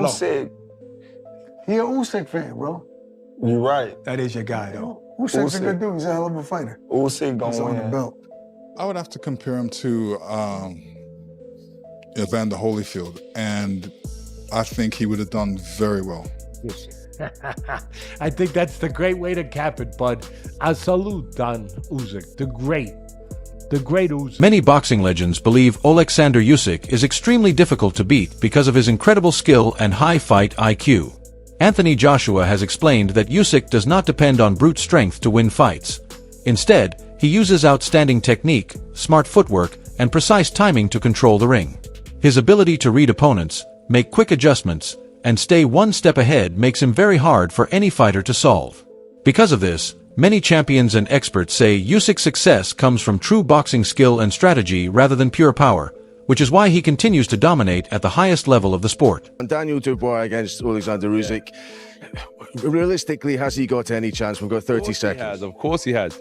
blow. Usyk. He an Usyk fan, bro. You right. That is your guy, though. Usyk's a good dude. He's a hell of a fighter. Usyk He's gonna on the win. belt. I would have to compare him to Evander Holyfield, and I think he would have done very well. I think that's the great way to cap it, bud. A salute on Usyk, the great Usyk. Many boxing legends believe Oleksandr Usyk is extremely difficult to beat because of his incredible skill and high fight IQ. Anthony Joshua has explained that Usyk does not depend on brute strength to win fights. Instead, he uses outstanding technique, smart footwork, and precise timing to control the ring. His ability to read opponents, make quick adjustments, and stay one step ahead makes him very hard for any fighter to solve. Because of this, many champions and experts say Usyk's success comes from true boxing skill and strategy rather than pure power, which is why he continues to dominate at the highest level of the sport. Daniel Dubois against Oleksandr Usyk. Realistically, has he got any chance? We've got 30 seconds. Of course he has.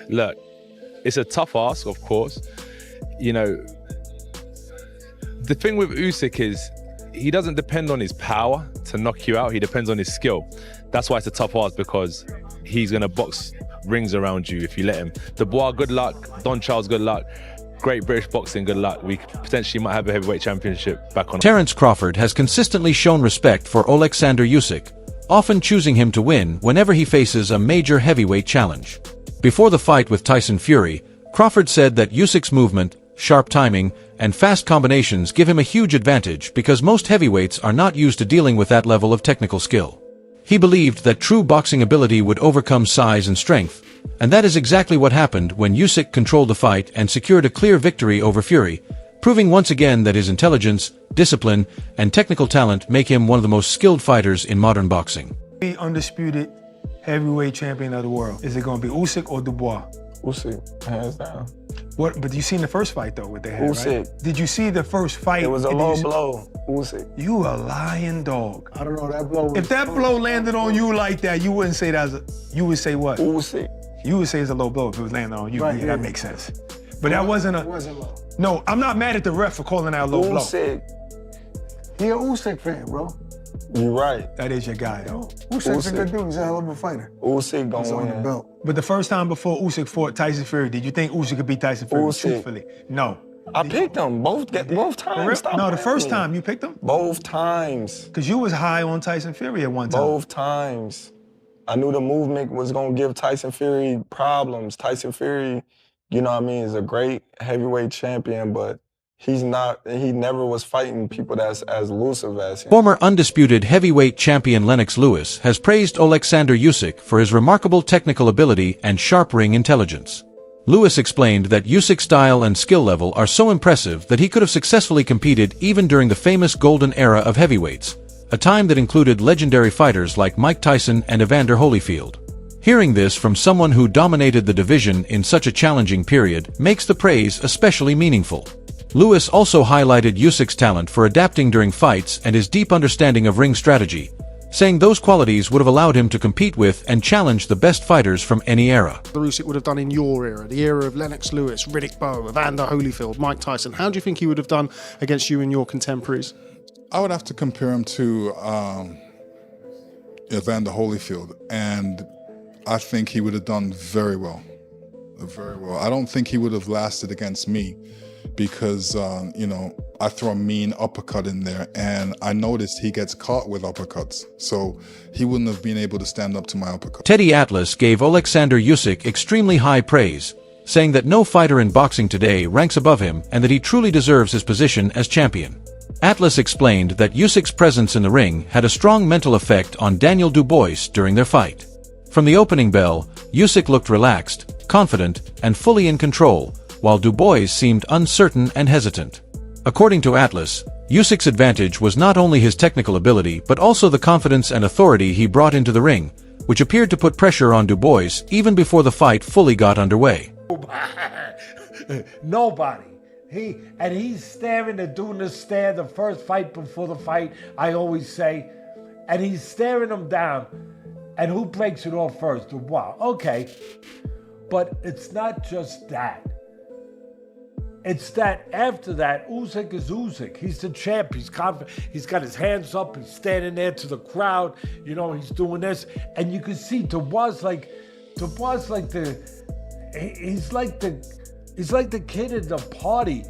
Look, it's a tough ask, of course. You know, the thing with Usyk is he doesn't depend on his power to knock you out. He depends on his skill. That's why it's a tough ask, because he's going to box rings around you if you let him. Dubois, good luck. Don Charles, good luck. Great British boxing, good luck. We potentially might have a heavyweight championship back on. Terence Crawford has consistently shown respect for Oleksandr Usyk, often choosing him to win whenever he faces a major heavyweight challenge. Before the fight with Tyson Fury, Crawford said that Usyk's movement, sharp timing, and fast combinations give him a huge advantage because most heavyweights are not used to dealing with that level of technical skill. He believed that true boxing ability would overcome size and strength, and that is exactly what happened when Usyk controlled the fight and secured a clear victory over Fury, proving once again that his intelligence, discipline, and technical talent make him one of the most skilled fighters in modern boxing. The undisputed heavyweight champion of the world. Is it going to be Usyk or Dubois? Usyk, hands down. What? But you seen the first fight though, what they had, Usyk. right? Did you see the first fight? It was a low blow. Usyk. You a lying dog. I don't know, that blow was... If that blow landed on you like that, you wouldn't say that. You would say what? Usyk. You would say it's a low blow if it was landing on you. Right, yeah, yeah. that makes sense. But that wasn't a... It wasn't low. No, I'm not mad at the ref for calling out a low blow. Usyk. He an Usyk fan, bro. You right. That is your guy, though. Usyk's a good dude. He's a hell of a fighter. Usyk He's gonna on the win. belt. But the first time before Usyk fought Tyson Fury, did you think Usyk could beat Tyson Fury? Usyk. Truthfully, no. I picked him both times. Stop No, the playing first me. time you picked him? Both times. Because you was high on Tyson Fury at one time. Both times. I knew the movement was gonna give Tyson Fury problems. Tyson Fury, you know what I mean, is a great heavyweight champion, but he never was fighting people that's as elusive as him. Former undisputed heavyweight champion Lennox Lewis has praised Oleksandr Usyk for his remarkable technical ability and sharp ring intelligence. Lewis explained that Usyk's style and skill level are so impressive that he could have successfully competed even during the famous golden era of heavyweights, a time that included legendary fighters like Mike Tyson and Evander Holyfield. Hearing this from someone who dominated the division in such a challenging period makes the praise especially meaningful. Lewis also highlighted Usyk's talent for adapting during fights and his deep understanding of ring strategy, saying those qualities would have allowed him to compete with and challenge the best fighters from any era. Usyk would have done in your era, the era of Lennox Lewis, Riddick Bowe, Evander Holyfield, Mike Tyson. How do you think he would have done against you and your contemporaries? I would have to compare him to Evander Holyfield, and I think he would have done very well. Very well. I don't think he would have lasted against me because, I throw a mean uppercut in there, and I noticed he gets caught with uppercuts, so he wouldn't have been able to stand up to my uppercut. Teddy Atlas gave Oleksandr Usyk extremely high praise, saying that no fighter in boxing today ranks above him and that he truly deserves his position as champion. Atlas explained that Usyk's presence in the ring had a strong mental effect on Daniel Dubois during their fight. From the opening bell, Usyk looked relaxed, confident, and fully in control, while Dubois seemed uncertain and hesitant. According to Atlas, Usyk's advantage was not only his technical ability but also the confidence and authority he brought into the ring, which appeared to put pressure on Dubois even before the fight fully got underway. Nobody. He's staring, the doing the stare, the first fight before the fight, I always say, and he's staring him down. And who breaks it off first? Dubois. Okay. But it's not just that. It's that after that, Usyk is Usyk. He's the champ. He's confident. He's got his hands up. He's standing there to the crowd. You know, he's doing this, and you can see Dubois like he's like the kid at the party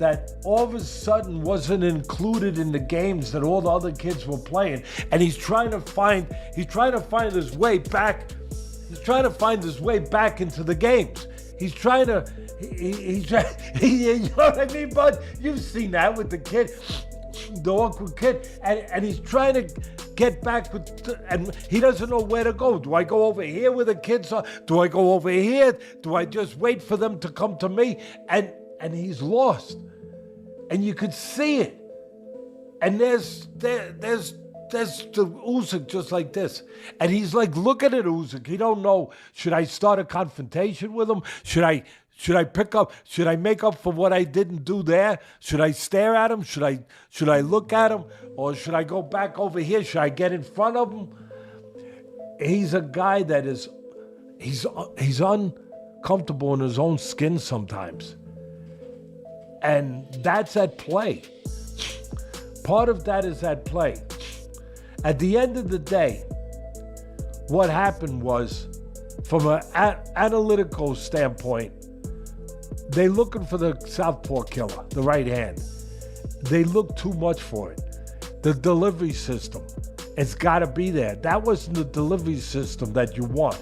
that all of a sudden wasn't included in the games that all the other kids were playing, and he's trying to find his way back. He's trying to find his way back into the games. He's trying to. You know what I mean, bud? You've seen that with the kid, the awkward kid, and he's trying to get back with, and he doesn't know where to go. Do I go over here where the kids are? Do I go over here? Do I just wait for them to come to me? And he's lost, and you could see it. And there's the Usyk just like this, and he's like looking at Usyk. He don't know. Should I start a confrontation with him? Should I pick up? Should I make up for what I didn't do there? Should I stare at him? Should I look at him? Or should I go back over here? Should I get in front of him? He's a guy that he's uncomfortable in his own skin sometimes. And that's at play. Part of that is at play. At the end of the day, what happened was, from an analytical standpoint, they're looking for the southpaw killer, the right hand. They look too much for it. The delivery system, it's got to be there. That wasn't the delivery system that you want,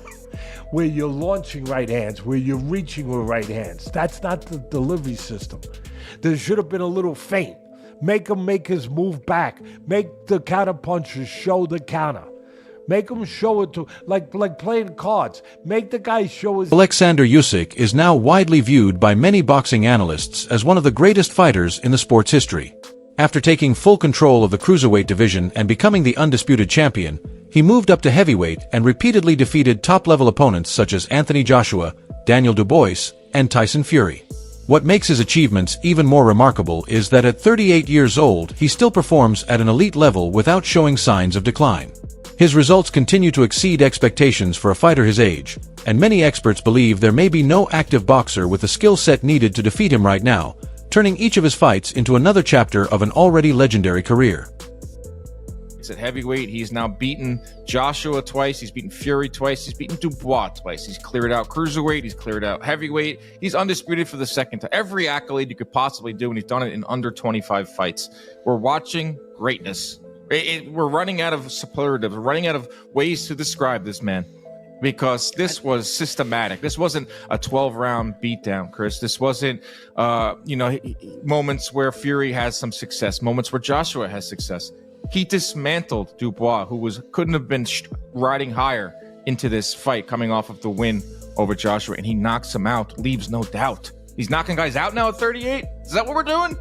where you're launching right hands, where you're reaching with right hands. That's not the delivery system. There should have been a little feint. Make him make his move back. Make the counter punchers show the counter. Make him show it to, like playing cards. Make the guy show his... Oleksandr Usyk is now widely viewed by many boxing analysts as one of the greatest fighters in the sport's history. After taking full control of the cruiserweight division and becoming the undisputed champion, he moved up to heavyweight and repeatedly defeated top-level opponents such as Anthony Joshua, Daniel Dubois, and Tyson Fury. What makes his achievements even more remarkable is that at 38 years old, he still performs at an elite level without showing signs of decline. His results continue to exceed expectations for a fighter his age, and many experts believe there may be no active boxer with the skill set needed to defeat him right now, turning each of his fights into another chapter of an already legendary career. At heavyweight, he's now beaten Joshua twice, he's beaten Fury twice, he's beaten Dubois twice, he's cleared out cruiserweight, he's cleared out heavyweight, he's undisputed for the second time. Every accolade you could possibly do, and he's done it in under 25 fights. We're watching greatness. We're running out of superlatives, we're running out of ways to describe this man, because this was systematic. This wasn't a 12-round beatdown, Chris. This wasn't, moments where Fury has some success, moments where Joshua has success. He dismantled Dubois, who couldn't have been riding higher into this fight, coming off of the win over Joshua, and he knocks him out, leaves no doubt. He's knocking guys out now at 38? Is that what we're doing?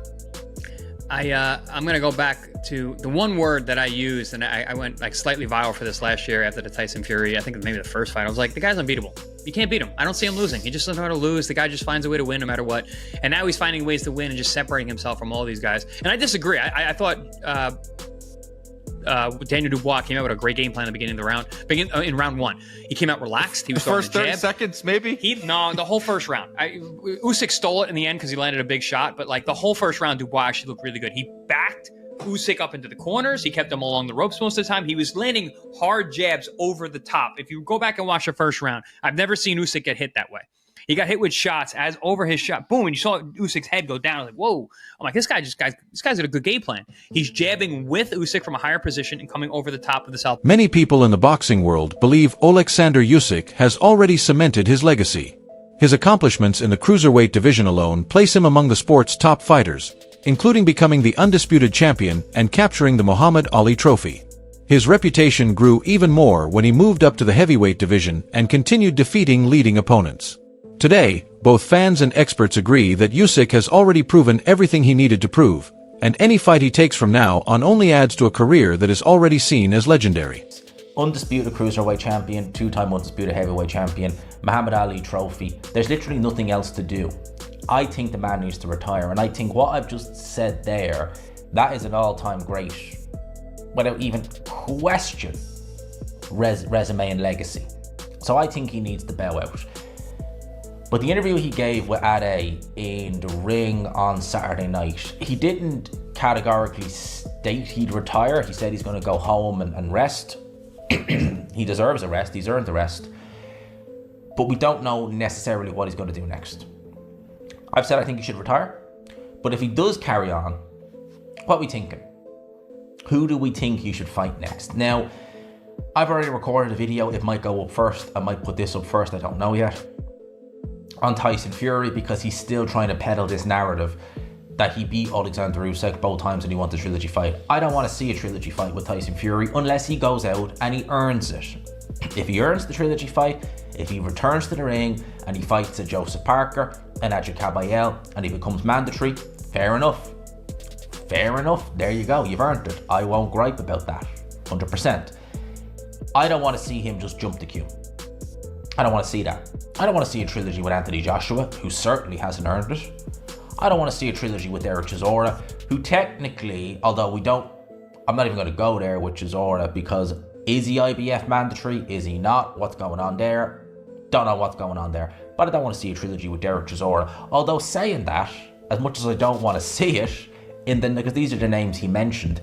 I'm going to go back to the one word that I used, and I went like slightly viral for this last year after the Tyson Fury, I think maybe the first fight. I was like, the guy's unbeatable. You can't beat him. I don't see him losing. He just doesn't know how to lose. The guy just finds a way to win no matter what. And now he's finding ways to win and just separating himself from all these guys. And I disagree. I thought... Daniel Dubois came out with a great game plan at the beginning of the round. In round one, he came out relaxed. He was the first 30 seconds, maybe. The whole first round. Usyk stole it in the end because he landed a big shot. But like the whole first round, Dubois actually looked really good. He backed Usyk up into the corners. He kept him along the ropes most of the time. He was landing hard jabs over the top. If you go back and watch the first round, I've never seen Usyk get hit that way. He got hit with shots as over his shot. Boom, and you saw Usyk's head go down. I was like, whoa. I'm like, this guy's got a good game plan. He's jabbing with Usyk from a higher position and coming over the top of the south. Many people in the boxing world believe Oleksandr Usyk has already cemented his legacy. His accomplishments in the cruiserweight division alone place him among the sport's top fighters, including becoming the undisputed champion and capturing the Muhammad Ali Trophy. His reputation grew even more when he moved up to the heavyweight division and continued defeating leading opponents. Today, both fans and experts agree that Usyk has already proven everything he needed to prove, and any fight he takes from now on only adds to a career that is already seen as legendary. Undisputed cruiserweight champion, two-time undisputed heavyweight champion, Muhammad Ali Trophy. There's literally nothing else to do. I think the man needs to retire, and I think what I've just said there, that is an all-time great, without even question, resume and legacy. So I think he needs to bow out. But the interview he gave with Ade in the ring on Saturday night, he didn't categorically state he'd retire. He said he's going to go home and rest. He deserves a rest. He's earned the rest. But we don't know necessarily what he's going to do next. I've said I think he should retire. But if he does carry on, what are we thinking? Who do we think he should fight next? Now, I've already recorded a video. It might go up first. I might put this up first. I don't know yet. On Tyson Fury, because he's still trying to peddle this narrative that he beat Oleksandr Usyk both times and he wants a trilogy fight. I don't want to see a trilogy fight with Tyson Fury unless he goes out and he earns it. If he earns the trilogy fight, if he returns to the ring and he fights a Joseph Parker and Adja Kabayel and he becomes mandatory, fair enough. Fair enough. There you go. You've earned it. I won't gripe about that. 100%. I don't want to see him just jump the queue. I don't want to see that. I don't want to see a trilogy with Anthony Joshua, who certainly hasn't earned it. I don't want to see a trilogy with Derek Chisora, who technically, although I'm not even going to go there with Chisora, because is he IBF mandatory? Is he not? What's going on there? Don't know what's going on there. But I don't want to see a trilogy with Derek Chisora. Although saying that, as much as I don't want to see it, because these are the names he mentioned,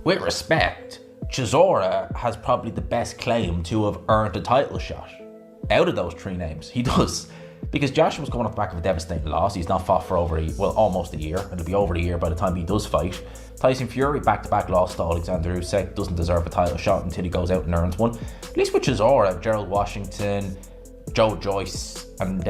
with respect, Chisora has probably the best claim to have earned a title shot out of those three names. He does. Because Joshua's going off the back of a devastating loss. He's not fought for almost a year. It'll be over a year by the time he does fight. Tyson Fury, back-to-back loss to Oleksandr Usyk, doesn't deserve a title shot until he goes out and earns one. At least with Chisora, Gerald Washington, Joe Joyce, and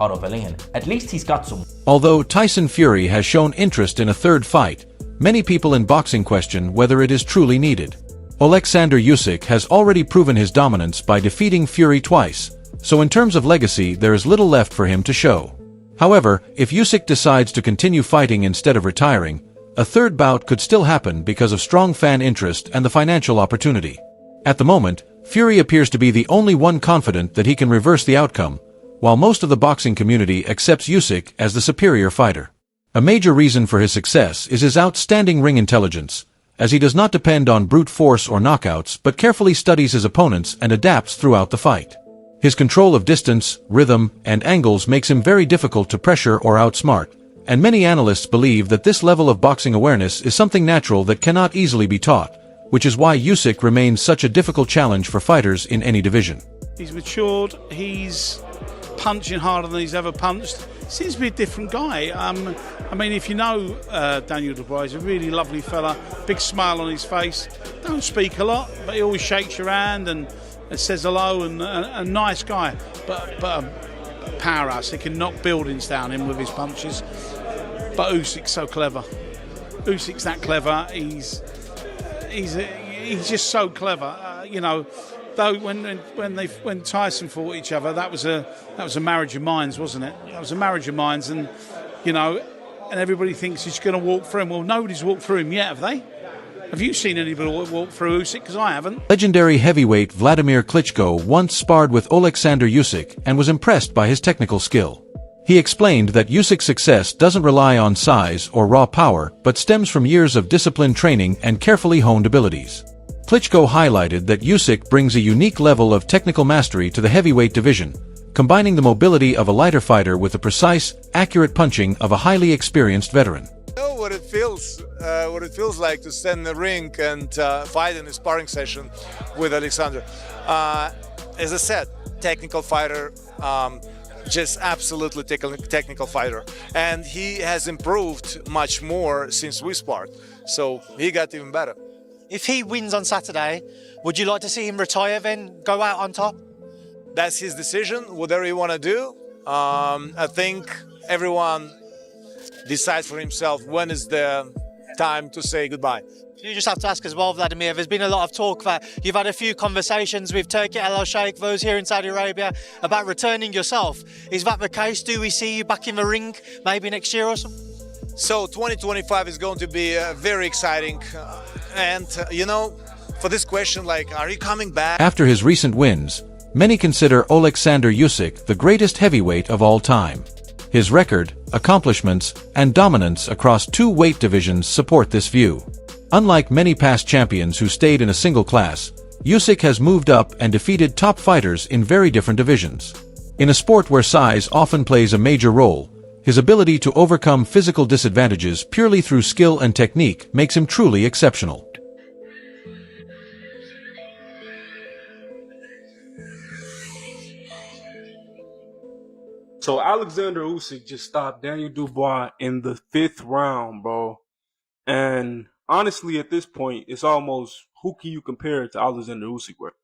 Otto Wallin. At least he's got some. Although Tyson Fury has shown interest in a third fight, many people in boxing question whether it is truly needed. Oleksandr Usyk has already proven his dominance by defeating Fury twice, so in terms of legacy there is little left for him to show. However, if Usyk decides to continue fighting instead of retiring, a third bout could still happen because of strong fan interest and the financial opportunity. At the moment, Fury appears to be the only one confident that he can reverse the outcome, while most of the boxing community accepts Usyk as the superior fighter. A major reason for his success is his outstanding ring intelligence, as he does not depend on brute force or knockouts but carefully studies his opponents and adapts throughout the fight. His control of distance, rhythm, and angles makes him very difficult to pressure or outsmart, and many analysts believe that this level of boxing awareness is something natural that cannot easily be taught, which is why Usyk remains such a difficult challenge for fighters in any division. He's matured, he's punching harder than he's ever punched. Seems to be a different guy. I mean, if you know Daniel Dubois, he's a really lovely fella, big smile on his face. Don't speak a lot, but he always shakes your hand and says hello, and a nice guy. But a powerhouse. He can knock buildings down him with his punches. But Usyk's so clever. Usyk's that clever. He's just so clever. You know. Though when Tyson fought each other, that was a marriage of minds, wasn't it? That was a marriage of minds, and you know, and everybody thinks he's going to walk through him. Well, nobody's walked through him yet, have they? Have you seen anybody walk through Usyk? Because I haven't. Legendary heavyweight Vladimir Klitschko once sparred with Oleksandr Usyk and was impressed by his technical skill. He explained that Usyk's success doesn't rely on size or raw power, but stems from years of disciplined training and carefully honed abilities. Klitschko highlighted that Usyk brings a unique level of technical mastery to the heavyweight division, combining the mobility of a lighter fighter with the precise, accurate punching of a highly experienced veteran. I know what it feels like to stand in the ring and fight in a sparring session with Oleksandr. As I said, technical fighter, just absolutely technical fighter, and he has improved much more since we sparred. So he got even better. If he wins on Saturday, would you like to see him retire then, go out on top? That's his decision, whatever he want to do. I think everyone decides for himself when is the time to say goodbye. You just have to ask as well, Vladimir, there's been a lot of talk that you've had a few conversations with Turki Al-Sheikh, those here in Saudi Arabia, about returning yourself. Is that the case? Do we see you back in the ring maybe next year or something? So 2025 is going to be very exciting. And, you know, for this question, like, are you coming back? After his recent wins, many consider Oleksandr Usyk the greatest heavyweight of all time. His record, accomplishments, and dominance across two weight divisions support this view. Unlike many past champions who stayed in a single class, Usyk has moved up and defeated top fighters in very different divisions. In a sport where size often plays a major role, his ability to overcome physical disadvantages purely through skill and technique makes him truly exceptional. So Oleksandr Usyk just stopped Daniel Dubois in the 5th round, bro. And honestly, at this point, it's almost who can you compare it to Oleksandr Usyk with?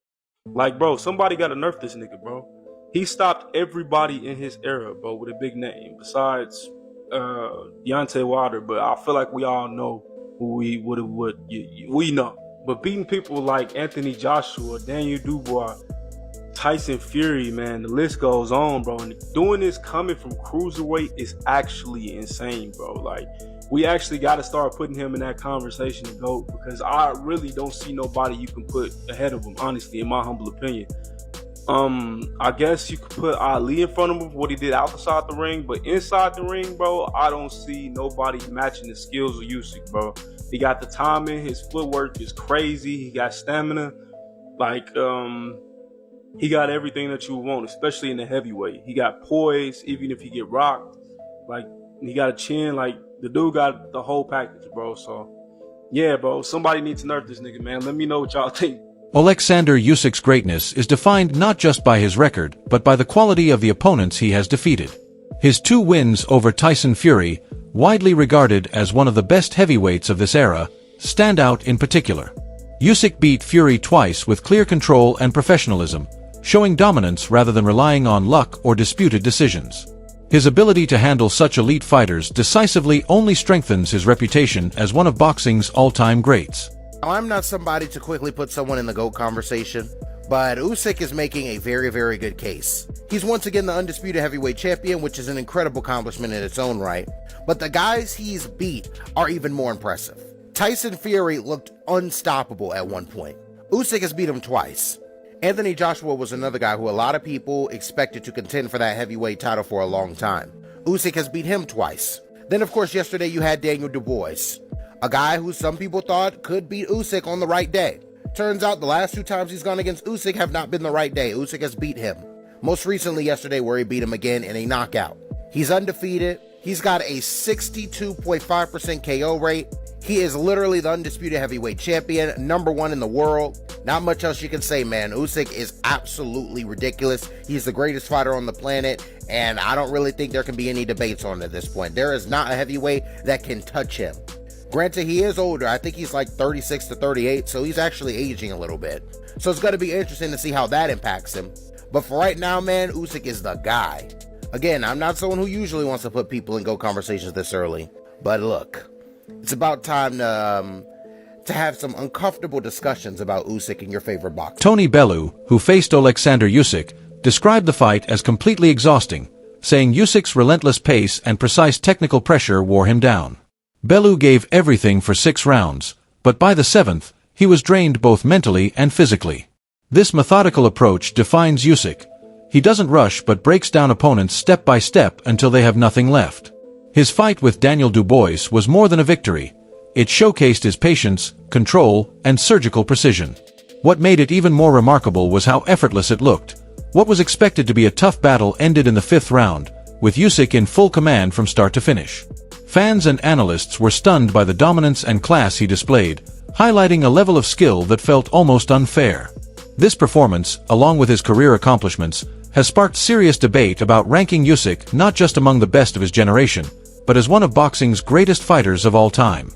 Like, bro, somebody got to nerf this nigga, bro. He stopped everybody in his era, bro, with a big name besides Deontay Wilder. But I feel like we all know who we know. But beating people like Anthony Joshua, Daniel Dubois, Tyson Fury, man, the list goes on, bro. And doing this coming from cruiserweight is actually insane, bro. Like, we actually got to start putting him in that conversation to GOAT, because I really don't see nobody you can put ahead of him, honestly, in my humble opinion. I guess you could put Ali in front of him for what he did outside the ring, but inside the ring, bro, I don't see nobody matching the skills of Usyk, bro. He got the timing, his footwork is crazy, he got stamina, like, he got everything that you want, especially in the heavyweight. He got poise, even if he get rocked. Like, he got a chin. Like, the dude got the whole package, bro. So, yeah, bro, somebody needs to nerf this nigga, man. Let me know what y'all think. Oleksandr Usyk's greatness is defined not just by his record, but by the quality of the opponents he has defeated. His 2 wins over Tyson Fury, widely regarded as one of the best heavyweights of this era, stand out in particular. Usyk beat Fury twice with clear control and professionalism, showing dominance rather than relying on luck or disputed decisions. His ability to handle such elite fighters decisively only strengthens his reputation as one of boxing's all-time greats. Now, I'm not somebody to quickly put someone in the GOAT conversation, but Usyk is making a very, very good case. He's once again the undisputed heavyweight champion, which is an incredible accomplishment in its own right, but the guys he's beat are even more impressive. Tyson Fury looked unstoppable at one point. Usyk has beat him twice. Anthony Joshua was another guy who a lot of people expected to contend for that heavyweight title for a long time. Usyk has beat him twice. Then, of course, yesterday you had Daniel Dubois, a guy who some people thought could beat Usyk on the right day. Turns out the last 2 times he's gone against Usyk have not been the right day. Usyk has beat him. Most recently yesterday, where he beat him again in a knockout. He's undefeated. He's got a 62.5% KO rate. He is literally the undisputed heavyweight champion, #1 in the world. Not much else you can say, man. Usyk is absolutely ridiculous. He's the greatest fighter on the planet, and I don't really think there can be any debates on it at this point. There is not a heavyweight that can touch him. Granted, he is older. I think he's like 36 to 38, so he's actually aging a little bit. So it's going to be interesting to see how that impacts him. But for right now, man, Usyk is the guy. Again, I'm not someone who usually wants to put people in GOAT conversations this early. But look, it's about time to have some uncomfortable discussions about Usyk and your favorite boxer. Tony Bellew, who faced Oleksandr Usyk, described the fight as completely exhausting, saying Usyk's relentless pace and precise technical pressure wore him down. Bellew gave everything for 6 rounds, but by the 7th, he was drained both mentally and physically. This methodical approach defines Usyk. He doesn't rush but breaks down opponents step by step until they have nothing left. His fight with Daniel Dubois was more than a victory. It showcased his patience, control, and surgical precision. What made it even more remarkable was how effortless it looked. What was expected to be a tough battle ended in the 5th round, with Usyk in full command from start to finish. Fans and analysts were stunned by the dominance and class he displayed, highlighting a level of skill that felt almost unfair. This performance, along with his career accomplishments, has sparked serious debate about ranking Usyk not just among the best of his generation, but as one of boxing's greatest fighters of all time.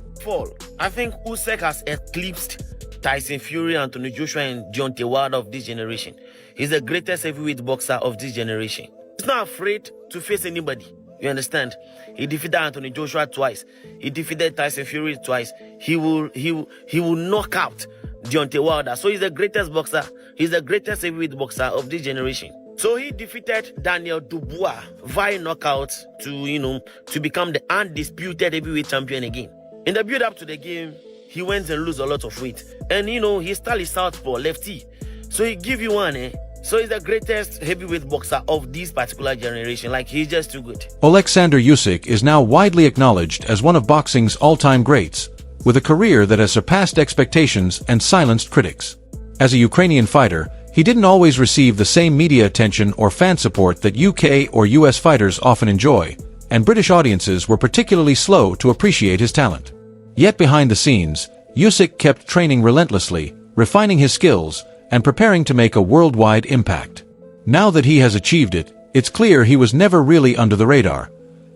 I think Usyk has eclipsed Tyson Fury, Anthony Joshua, and Deontay Wilder of this generation. He's the greatest heavyweight boxer of this generation. He's not afraid to face anybody. You understand? He defeated Anthony Joshua twice. He defeated Tyson Fury twice. He will knock out Deontay Wilder. So he's the greatest boxer. He's the greatest heavyweight boxer of this generation. So he defeated Daniel Dubois via knockout to become the undisputed heavyweight champion again. In the build-up to the game, he went and lose a lot of weight. And his style is southpaw, lefty. So he give you one, So he's the greatest heavyweight boxer of this particular generation. Like, he's just too good. Oleksandr Usyk is now widely acknowledged as one of boxing's all-time greats, with a career that has surpassed expectations and silenced critics. As a Ukrainian fighter, He didn't always receive the same media attention or fan support that UK or US fighters often enjoy, and British audiences were particularly slow to appreciate his talent. Yet behind the scenes, Usyk kept training relentlessly, refining his skills, and preparing to make a worldwide impact. Now that he has achieved it, it's clear he was never really under the radar.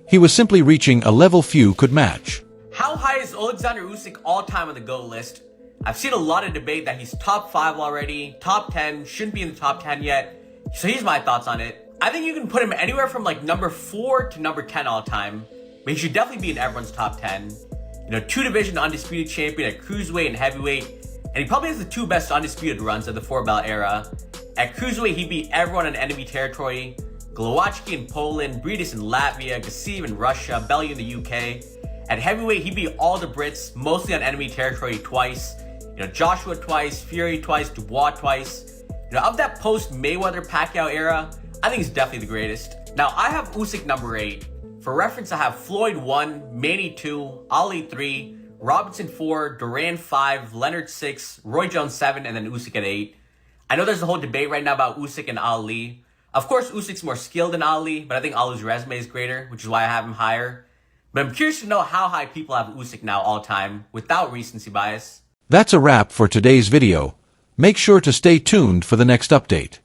He was simply reaching a level few could match. How high is Oleksandr Usyk all-time on the GOAT list? I've seen a lot of debate that he's top 5 already, top 10, shouldn't be in the top 10 yet. So here's my thoughts on it. I think you can put him anywhere from like number 4 to number 10 all-time, but he should definitely be in everyone's top 10. You know, 2-division undisputed champion at cruiserweight and heavyweight, and he probably has the 2 best undisputed runs of the 4-belt era. At cruiserweight, he beat everyone in enemy territory. Glowacki in Poland, Briedis in Latvia, Gassiv in Russia, Bellew in the UK. At heavyweight, he beat all the Brits, mostly on enemy territory twice. You know, Joshua twice, Fury twice, Dubois twice. You know, of that post-Mayweather-Pacquiao era, I think he's definitely the greatest. Now, I have Usyk number 8. For reference, I have Floyd 1, Manny 2, Ali 3, Robinson 4, Duran 5, Leonard 6, Roy Jones 7, and then Usyk at 8. I know there's a whole debate right now about Usyk and Ali. Of course, Usyk's more skilled than Ali, but I think Ali's resume is greater, which is why I have him higher. But I'm curious to know how high people have Usyk now all-time, without recency bias. That's a wrap for today's video. Make sure to stay tuned for the next update.